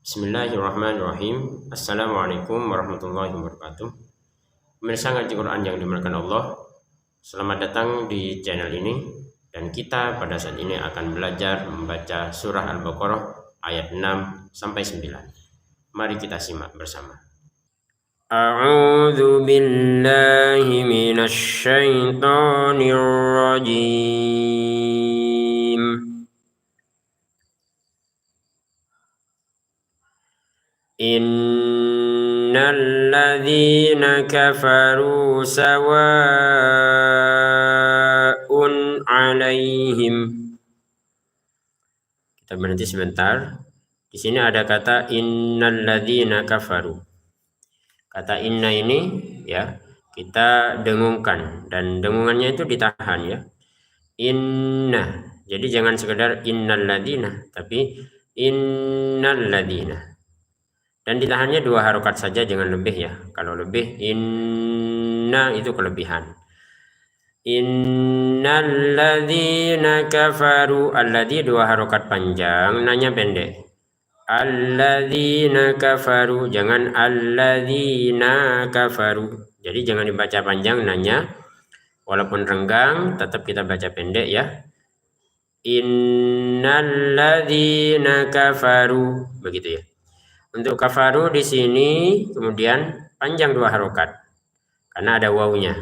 Bismillahirrahmanirrahim. Assalamualaikum warahmatullahi wabarakatuh. Pemirsa ngaji Quran yang dimuliakan Allah, selamat datang di channel ini. Dan kita pada saat ini akan belajar membaca surah Al-Baqarah ayat 6 sampai 9. Mari kita simak bersama. A'udzu billahi minasy syaithanir rajim. Innal ladzina kafaru sawa'un 'alaihim. Kita berhenti sebentar. Di sini ada kata innal ladzina kafaru. Kata inna ini ya, kita dengungkan dan dengungannya itu ditahan ya. Inna. Jadi jangan sekedar innal ladzina, tapi innal ladzina. Dan ditahannya 2 harokat saja, jangan lebih ya. Kalau lebih inna itu kelebihan. Innal ladzina kafaru, alladzi 2 harokat panjang, nanya pendek. Alladzina kafaru, jangan alladzina kafaru. Jadi jangan dibaca panjang, nanya. Walaupun renggang tetap kita baca pendek ya. Innal ladzina kafaru, begitu ya. Untuk kafaru di sini kemudian panjang 2 harokat karena ada wawunya.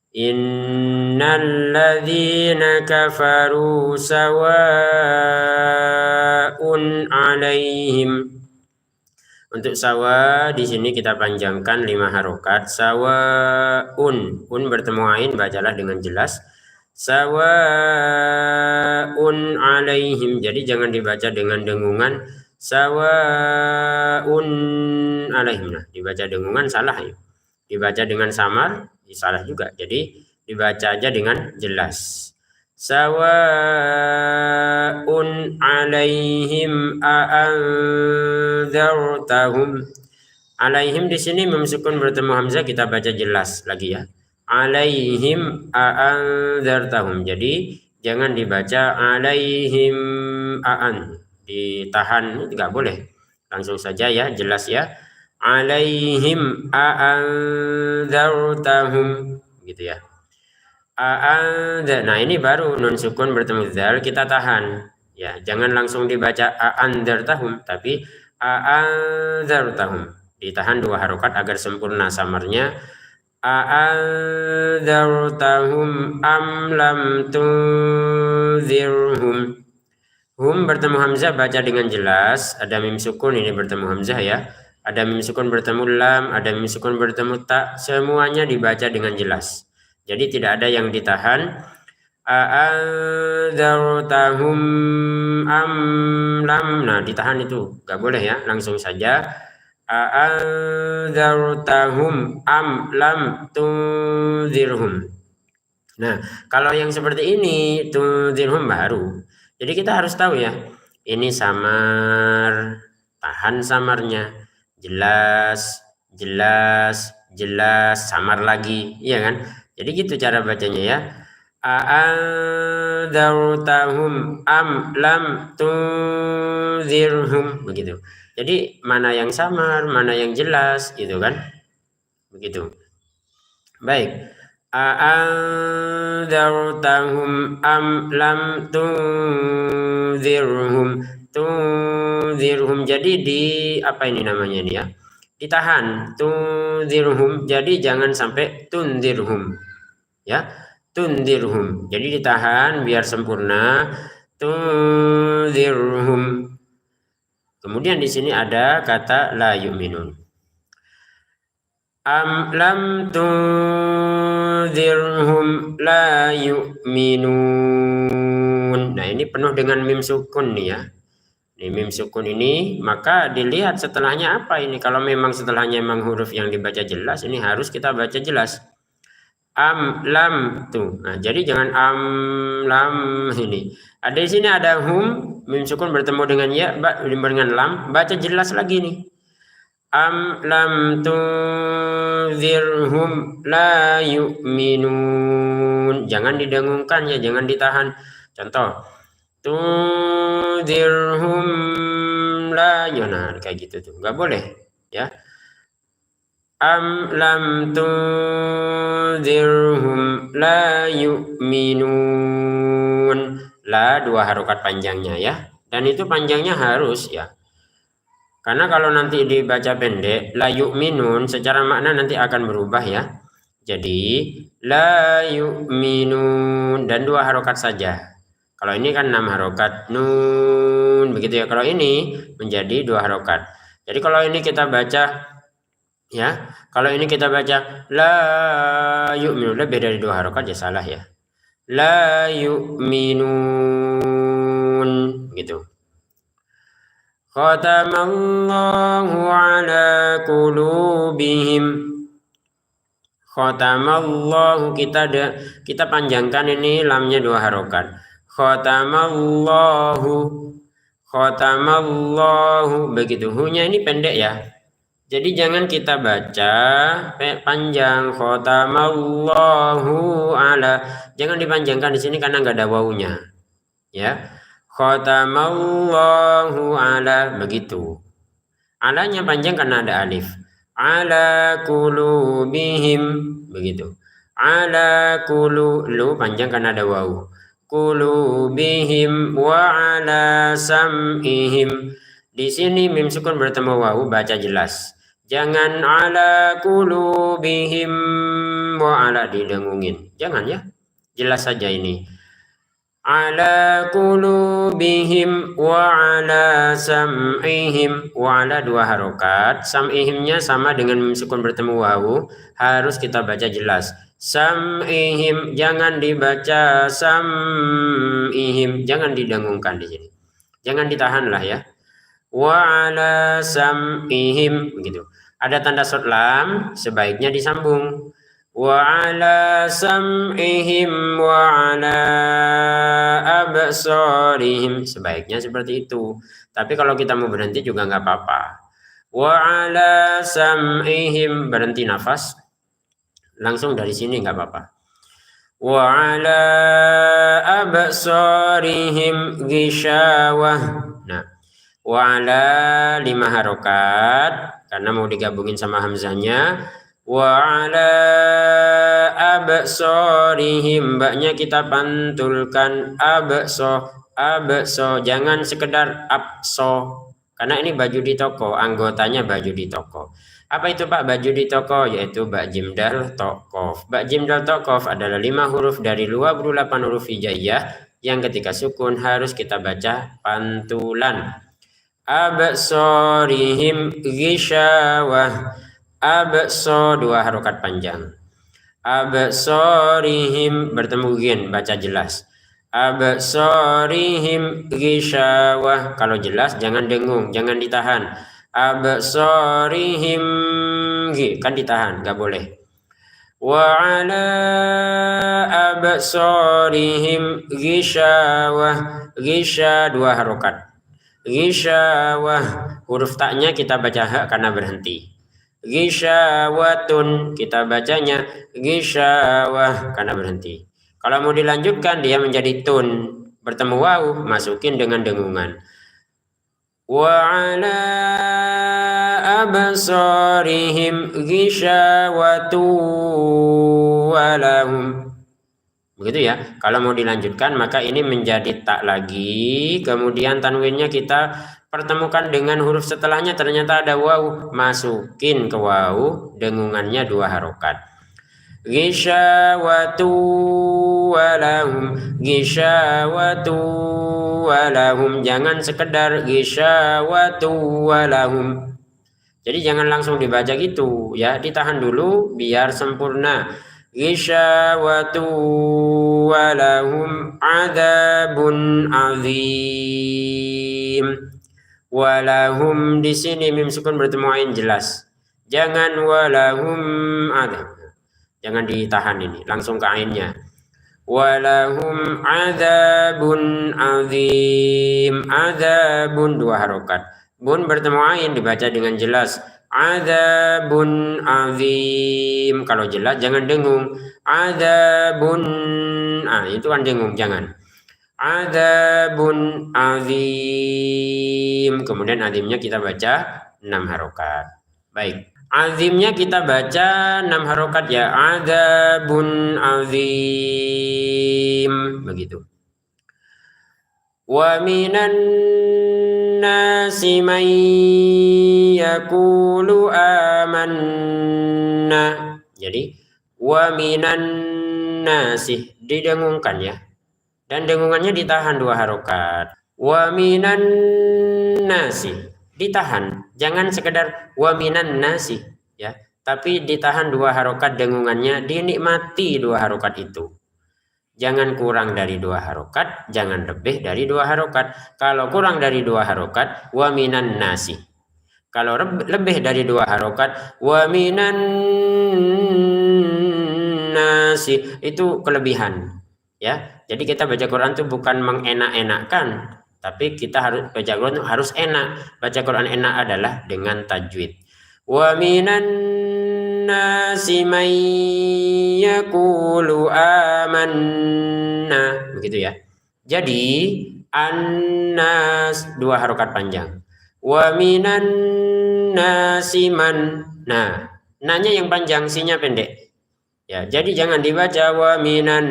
Innal ladzina kafaru sawa'un 'alaihim. Untuk sawa di sini kita panjangkan 5 harokat. Sawa'un, un bertemu ain, bacalah dengan jelas. Sawa'un 'alaihim. Jadi jangan dibaca dengan dengungan. Sawa'un 'alaihim. Nah, dibaca dengungan salah ya. Dibaca dengan samar salah juga. Jadi dibaca aja dengan jelas. Sawa'un 'alaihim a'andzartahum. Alaihim di sini mim sukun bertemu hamzah, kita baca jelas lagi ya. Alaihim a'andzartahum. Jadi jangan dibaca alaihim a'an. Ditahan, tidak boleh. Langsung saja ya, jelas ya. Alaihim a'andzartahum, gitu ya. Nah ini baru nun sukun bertemu zal, kita tahan ya, jangan langsung dibaca a'andzartahum, tapi a'andzartahum, ditahan 2 harokat agar sempurna samarnya. A'andzartahum am lam tunzirhum. Hum bertemu hamzah baca dengan jelas, ada mim sukun ini bertemu hamzah ya. Ada mim sukun bertemu lam, ada mim sukun bertemu ta, semuanya dibaca dengan jelas. Jadi tidak ada yang ditahan. A'andzartahum am lam. Nah, ditahan itu enggak boleh ya, langsung saja. A'andzartahum am lam tunzirhum. Nah, kalau yang seperti ini tunzirhum baru. Jadi kita harus tahu ya, ini samar, tahan samarnya, jelas, jelas, jelas, samar lagi, iya kan? Jadi gitu cara bacanya ya. A'andzartahum am lam tunzirhum, begitu. Jadi mana yang samar, mana yang jelas, gitu kan? Begitu. Baik. A'andzartahum am lam tunzirhum. Tunzirhum, jadi di apa ini namanya nih ya, ditahan. Tunzirhum, jadi jangan sampai tunzirhum ya, tunzirhum, jadi ditahan biar sempurna. Tunzirhum. Kemudian di sini ada kata la yu'minun. Am lam tunzirhum la yu'minun. Nah ini penuh dengan mim sukun nih ya. Ini mim sukun ini, maka dilihat setelahnya apa ini. Kalau memang setelahnya memang huruf yang dibaca jelas, ini harus kita baca jelas. Am lam tuh. Nah, jadi jangan am lam ini. Ada di sini ada hum, mim sukun bertemu dengan ya, dengan lam, baca jelas lagi nih. Am lam tunzirhum la yu'minun. Jangan didengungkan ya, jangan ditahan. Contoh, tunzirhum la, aja, nah kayak gitu tuh nggak boleh ya. Am lam tunzirhum la yu'minun. La 2 harokat panjangnya ya. Dan itu panjangnya harus ya. Karena kalau nanti dibaca pendek, la yu'minun secara makna nanti akan berubah ya. Jadi la yu'minun dan 2 harokat saja. Kalau ini kan 6 harokat nun begitu ya. Kalau ini menjadi 2 harokat. Jadi kalau ini kita baca ya, kalau ini kita baca la yu'minun lebih dari 2 harokat ya salah ya. La yu'minun gitu. Khatamallahu ala qulubihim. Khatamallahu kita panjangkan ini lamnya 2 harokat. Khatamallahu begitu. Hu-nya ini pendek ya. Jadi jangan kita baca panjang khatamallahu ala. Jangan dipanjangkan di sini karena nggak ada wawunya. Ya. Khatamallahu ala begitu. Alanya panjang karena ada alif. Ala qulubihim begitu. Ala lu panjang karena ada wawu. Qulubihim wa ala sam'ihim. Di sini mim sukun bertemu wawu baca jelas. Jangan ala qulubihim wa ala didengungin. Jangan ya. Jelas saja ini. Ala qulubihim wa ala sam'ihim. Wa ala 2 harokat. Sam'ihimnya sama dengan mim sukun bertemu wawu. Harus kita baca jelas. Sam'ihim jangan dibaca sam'ihim. Jangan didengungkan di sini. Jangan ditahan lah ya. Wa ala sam'ihim begitu. Ada tanda short lam sebaiknya disambung. Wa ala sam'ihim wa ala absarihim sebaiknya seperti itu. Tapi kalau kita mau berhenti juga nggak apa-apa. Wa ala sam'ihim berhenti nafas. Langsung dari sini nggak apa-apa. Wa ala absarihim ghishawah. Nah, wa ala 5 harokat karena mau digabungin sama hamzahnya. Wa ala absarihim mbaknya kita pantulkan abso jangan sekedar abso karena ini baju di toko, anggotanya baju di toko. Apa itu Pak baju di toko? Yaitu bak jim dal tokof. Bak jim dal tokof adalah 5 huruf dari 28 huruf hijaiyah yang ketika sukun harus kita baca pantulan. Absarihim ghishawah. Abso 2 harokat panjang. Absarihim bertemu gin baca jelas. Absarihim ghishawah. Kalau jelas jangan dengung, jangan ditahan. Absarihim kan ditahan, nggak boleh. Wa ala absarihim ghishawah. Ghisha 2 harokat. Ghishawah huruf taknya kita baca hak karena berhenti. Ghishawatun kita bacanya ghishawah karena berhenti. Kalau mau dilanjutkan dia menjadi tun bertemu wawu masukin dengan dengungan. Wa ala absarihim ghishawatu walahum. Begitu ya. Kalau mau dilanjutkan maka ini menjadi tak lagi. Kemudian tanwinnya kita pertemukan dengan huruf setelahnya ternyata ada wawu. Masukin ke wawu dengungannya 2 harokat. Ghishawatu walahum. Ghishawatu walahum. Jangan sekedar ghishawatu walahum. Jadi jangan langsung dibaca gitu ya, ditahan dulu biar sempurna. Ghishawatu walahum adzabun azim. Walahum di sini mim sukun bertemu ain jelas. Jangan walahum adzab. Jangan ditahan ini, langsung ke ainnya. Walahum adzabun azim. Adzabun 2 harokat. Bun bertemu ain dibaca dengan jelas. Adzabun azim. Kalau jelas jangan dengung. Adzabun. Itu kan dengung, jangan. Adzabun azim. Kemudian azimnya kita baca 6 harokat. Baik. Azimnya kita baca 6 harokat ya. Adzabun azim. Begitu. Wa minan nasi man yaqulu amanna. Jadi wa minan nasi didengungkan ya. Dan dengungannya ditahan 2 harokat. Wa minan nasi ditahan. Jangan sekedar wa minan nasi ya. Tapi ditahan 2 harokat dengungannya, dinikmati 2 harokat itu. Jangan kurang dari 2 harokat, jangan lebih dari 2 harokat. Kalau kurang dari 2 harokat, wa minan nasi. Kalau lebih dari 2 harokat, wa minan nasi, itu kelebihan. Ya, jadi kita baca Quran itu bukan mengenak-enakkan, tapi kita harus baca Quran harus enak. Baca Quran enak adalah dengan tajwid. Wa minan nasi may yaqulu amanna. Begitu ya. Jadi annas 2 harokat panjang. Wa minan nasi man. Nah, nanya yang panjang, sinya pendek. Ya, jadi jangan dibaca wa minan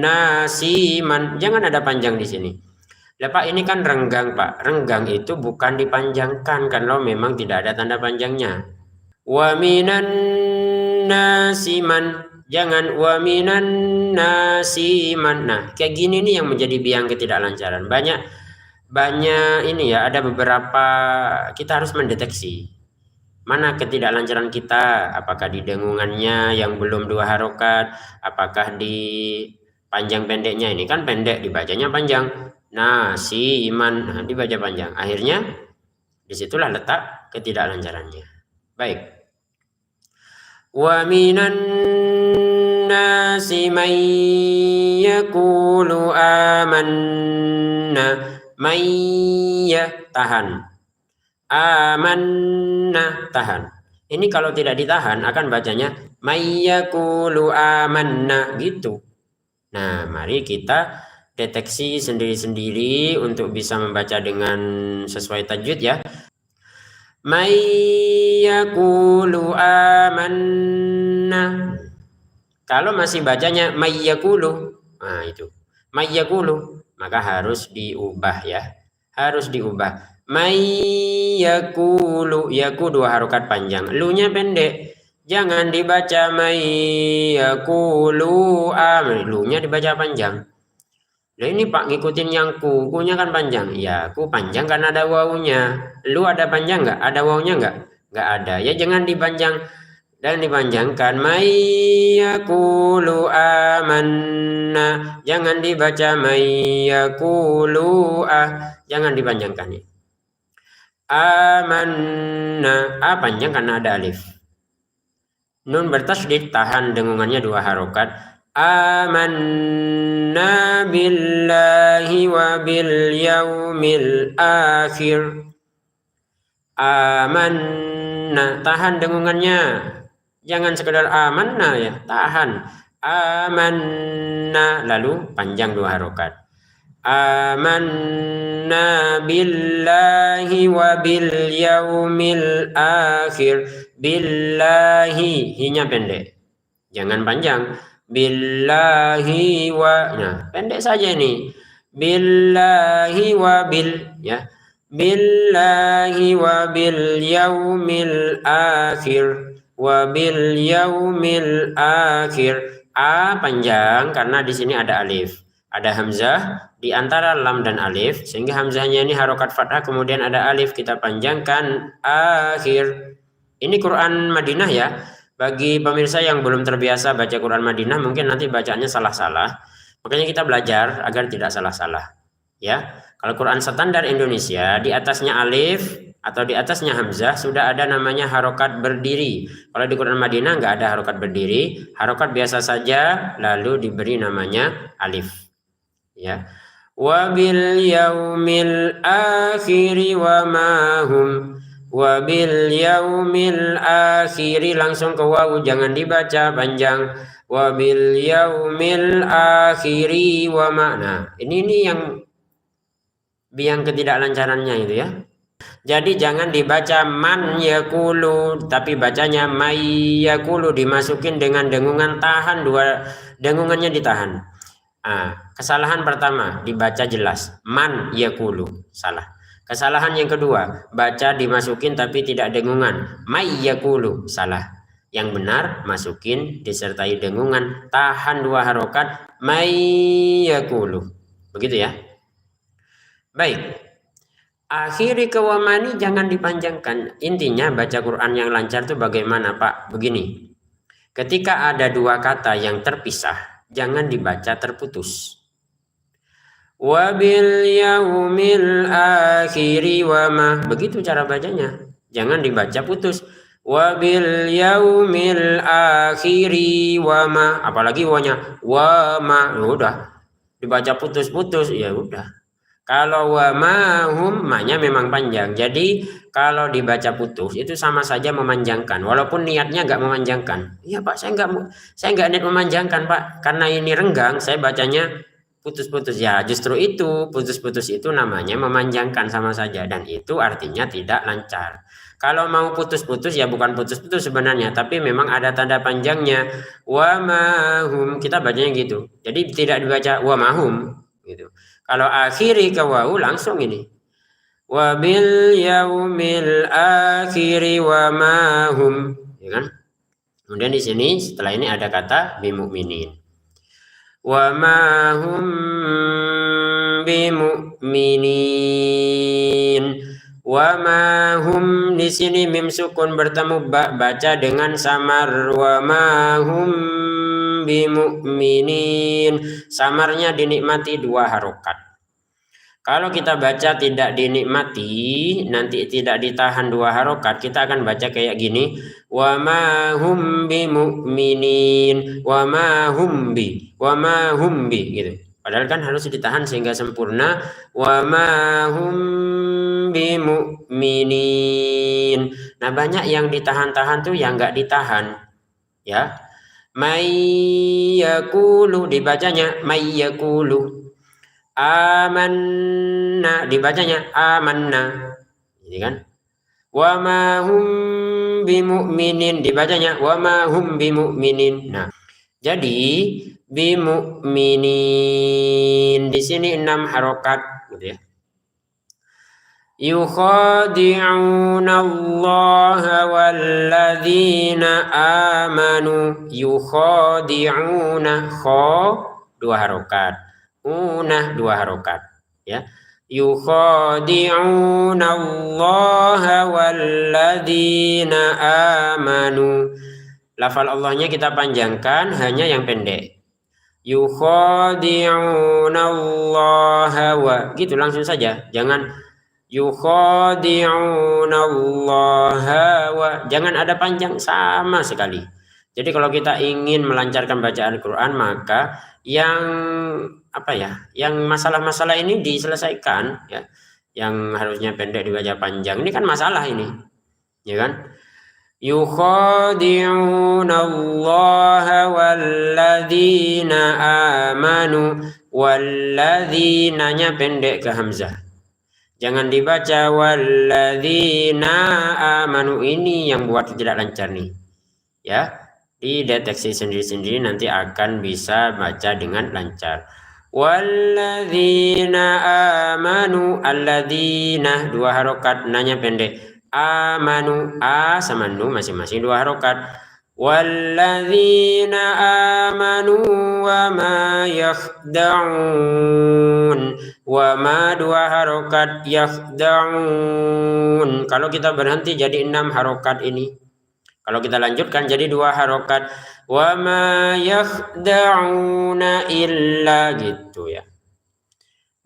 nasiman, jangan ada panjang di sini. Lah Pak, ini kan renggang Pak. Renggang itu bukan dipanjangkan kalau memang tidak ada tanda panjangnya. Wa minan nasiman, jangan wa minan nasiman. Nah, kayak gini nih yang menjadi biang ketidaklancaran. Banyak ini ya, ada beberapa kita harus mendeteksi. Mana ketidaklancaran kita, apakah di dengungannya yang belum 2 harokat, apakah di panjang pendeknya, ini kan pendek dibacanya panjang. Nah, si iman nah, dibaca panjang. Akhirnya disitulah letak ketidaklancarannya. Baik. Wa minan nasi may yaqulu amanna. May tahan. Amanna tahan. Ini kalau tidak ditahan akan bacanya mayyaqulu amanna gitu. Nah, mari kita deteksi sendiri-sendiri untuk bisa membaca dengan sesuai tajwid ya. Mayyaqulu amanna. Kalau masih bacanya mayyaqulu, nah itu mayyaqulu, maka harus diubah ya. Harus diubah. Mayyakulu, yaku 2 harokat panjang, lu-nya pendek. Jangan dibaca mayyakulu lu-nya dibaca panjang. Nah ini Pak ngikutin yang ku-nya kan panjang. Ya, ku panjang karena ada wawunya. Lu ada panjang nggak? Ada wawunya nggak? Nggak ada. Ya jangan dipanjang dan dipanjangkan. Mayyakulu amanna. Jangan dibaca mayyakulu jangan dipanjangkan ya. Amanna, panjang karena ada alif. Nun bertasydid tahan dengungannya 2 harokat. Amanna billahi wa bil yaumil akhir. Amanna tahan dengungannya. Jangan sekedar amanna ya, tahan. Amanna lalu panjang 2 harokat. Amanna billahi wa bil yaumil akhir. Billahi, hinya pendek. Jangan panjang. Billahi wa, nah pendek saja ini. Billahi wa bil, ya. Billahi wa bil yaumil akhir. Wa bil yaumil akhir. Panjang karena di sini ada alif. Ada hamzah di antara lam dan alif, sehingga hamzahnya ini harokat fathah, kemudian ada alif, kita panjangkan akhir. Ini Quran Madinah ya. Bagi pemirsa yang belum terbiasa baca Quran Madinah, mungkin nanti bacaannya salah-salah. Makanya kita belajar agar tidak salah-salah. Ya, kalau Quran standar Indonesia di atasnya alif atau di atasnya hamzah sudah ada namanya harokat berdiri. Kalau di Quran Madinah nggak ada harokat berdiri, harokat biasa saja lalu diberi namanya alif. Ya, wabil yaumil akhiri wa mahum. Wabil yaumil akhiri langsung ke wawu, jangan dibaca panjang. wa bil yaumil akhiri wa ma'na. Ini yang ketidaklancarannya itu ya. Jadi jangan dibaca man yakulu, tapi bacanya may yakulu, dimasukin dengan dengungan tahan, dua dengungannya ditahan. Kesalahan pertama dibaca jelas man yakulu, salah. Kesalahan yang kedua, baca dimasukin tapi tidak dengungan may yakulu, salah. Yang benar masukin disertai dengungan, tahan 2 harokat may yakulu. Begitu ya. Baik. Akhiri ke wamani jangan dipanjangkan. Intinya baca Quran yang lancar itu bagaimana Pak? Begini. Ketika ada 2 kata yang terpisah, jangan dibaca terputus. Wabil yaumil akhiri wama. Begitu cara bacanya. Jangan dibaca putus. Wabil yaumil akhiri wama. Apalagi wanya wama. Udah. Dibaca putus-putus ya udah. Kalau wa mahum ma-nya memang panjang. Jadi kalau dibaca putus itu sama saja memanjangkan. Walaupun niatnya nggak memanjangkan. Iya Pak, saya nggak niat memanjangkan Pak. Karena ini renggang, saya bacanya putus-putus. Ya justru itu putus-putus itu namanya memanjangkan sama saja. Dan itu artinya tidak lancar. Kalau mau putus-putus ya bukan putus-putus sebenarnya. Tapi memang ada tanda panjangnya. Wa mahum. Kita bacanya gitu. Jadi tidak dibaca wa mahum gitu. Kalau akhiri ke wau langsung ini. Wa bil yaumil akhiri wa mahum, ya kan? Kemudian di sini setelah ini ada kata bimu'minin. Wa mahum bimu'minin. Wa mahum di sini mim sukun bertemu ba, baca dengan samar. Wa mahum bimu'minin, samarnya dinikmati 2 harokat. Kalau kita baca tidak dinikmati, nanti tidak ditahan 2 harokat, kita akan baca kayak gini, wa ma hum bimu'minin, wa ma hum bi gitu. Padahal kan harus ditahan sehingga sempurna, wa ma hum bimu'minin. Nah banyak yang ditahan-tahan tuh yang nggak ditahan, ya. May yakulu dibacanya may yakulu. Amanna dibacanya amanna. Ini kan? Wa ma hum bimu'minin dibacanya wa ma hum bimu'minin. Nah, jadi bimu'minin di sini 6 harokat gitu ya. Yukhadi'una Allah walladzina amanu. Yukhadi'una kha 2 harokat, una 2 harokat ya. Yukhadi'una Allah walladzina amanu. Lafal Allahnya kita panjangkan, hanya yang pendek. Yukhadi'una Allah wa gitu langsung saja, jangan yukhadi'una Allah wa, jangan ada panjang sama sekali. Jadi kalau kita ingin melancarkan bacaan Quran, maka yang yang masalah-masalah ini diselesaikan ya. Yang harusnya pendek dibaca panjang, ini kan masalah ini. Ya kan? Yukhadi'una Allah walladzina amanu. Walladzinanya pendek ke hamzah. Jangan dibaca walladzina amanu, ini yang buat tidak lancar nih. Ya, dideteksi sendiri-sendiri nanti akan bisa baca dengan lancar. Walladzina amanu, alladzina 2 harokat, nanya pendek. Amanu, a sama nu masing-masing 2 harokat. Walladzina amanu wa ma yakhda'un, wa ma 2 harokat, yakhda'un. Kalau kita berhenti jadi 6 harokat ini. Kalau kita lanjutkan jadi 2 harokat. Wa ma yakhda'una illa gitu ya.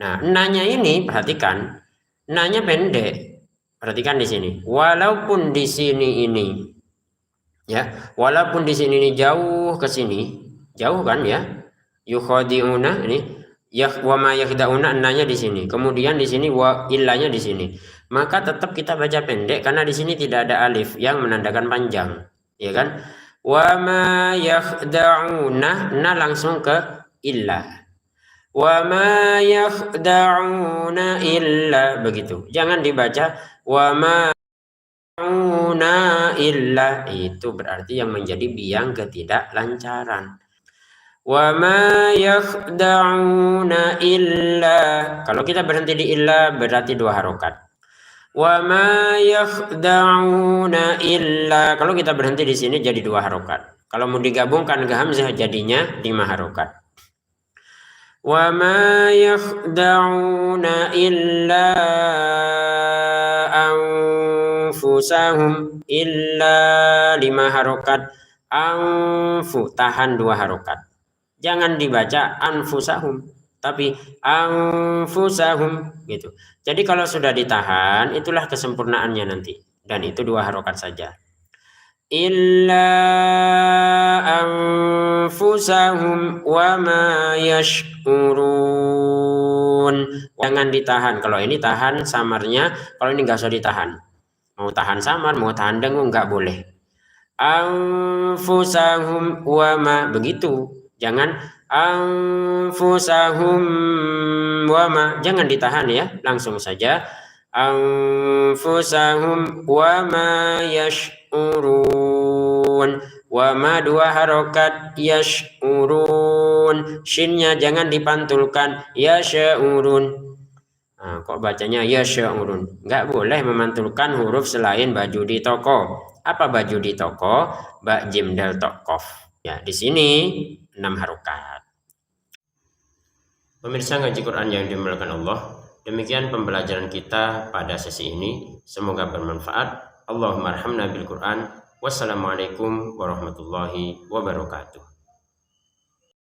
Nah, nanya ini perhatikan, nanya pendek. Perhatikan di sini. Walaupun di sini ini ya, walaupun di sini ini jauh ke sini, jauh kan ya. Yukhadi'una ini ya, wa ma yakhda'una nanya di sini. Kemudian di sini wa illanya di sini. Maka tetap kita baca pendek karena di sini tidak ada alif yang menandakan panjang, ya kan? Wa ma yakhda'una, na langsung ke illa. Wa ma yakhda'una illa, begitu. Jangan dibaca wa ma yakhda'una illa, itu berarti yang menjadi biang ketidaklancaran. Wa ma yakhda'una illa, kalau kita berhenti di illa berarti 2 harokat. Wa ma yakhda'una illa, kalau kita berhenti di sini jadi 2 harokat. Kalau mau digabungkan ke hamzah jadinya 5 harokat. Wa ma yakhda'una illa anfusahum, illa 5 harokat. Anfu, tahan 2 harokat. Jangan dibaca anfusahum, tapi anfusahum gitu. Jadi kalau sudah ditahan, itulah kesempurnaannya nanti. Dan itu 2 harokat saja. Illa anfusahum wa ma yash'urun. Jangan ditahan. Kalau ini tahan samarnya, kalau ini nggak usah ditahan. Mau tahan samar, mau tahan dengung nggak boleh. Anfusahum wa ma, begitu. Jangan anfusahum wa ma, jangan ditahan ya, langsung saja anfusahum wa ma yash'urun. Wa ma 2 harokat, yash'urun, shinnya jangan dipantulkan, yash'urun. Nah, kok bacanya yash'urun? Nggak boleh memantulkan huruf selain baju di toko. Apa baju di toko? Ba jim dal tokof. Ya, di sini 6 harokat. Pemirsa ngaji Quran yang dimuliakan Allah, demikian pembelajaran kita pada sesi ini. Semoga bermanfaat. Allahumma arhamna bil Quran. Wassalamualaikum warahmatullahi wabarakatuh.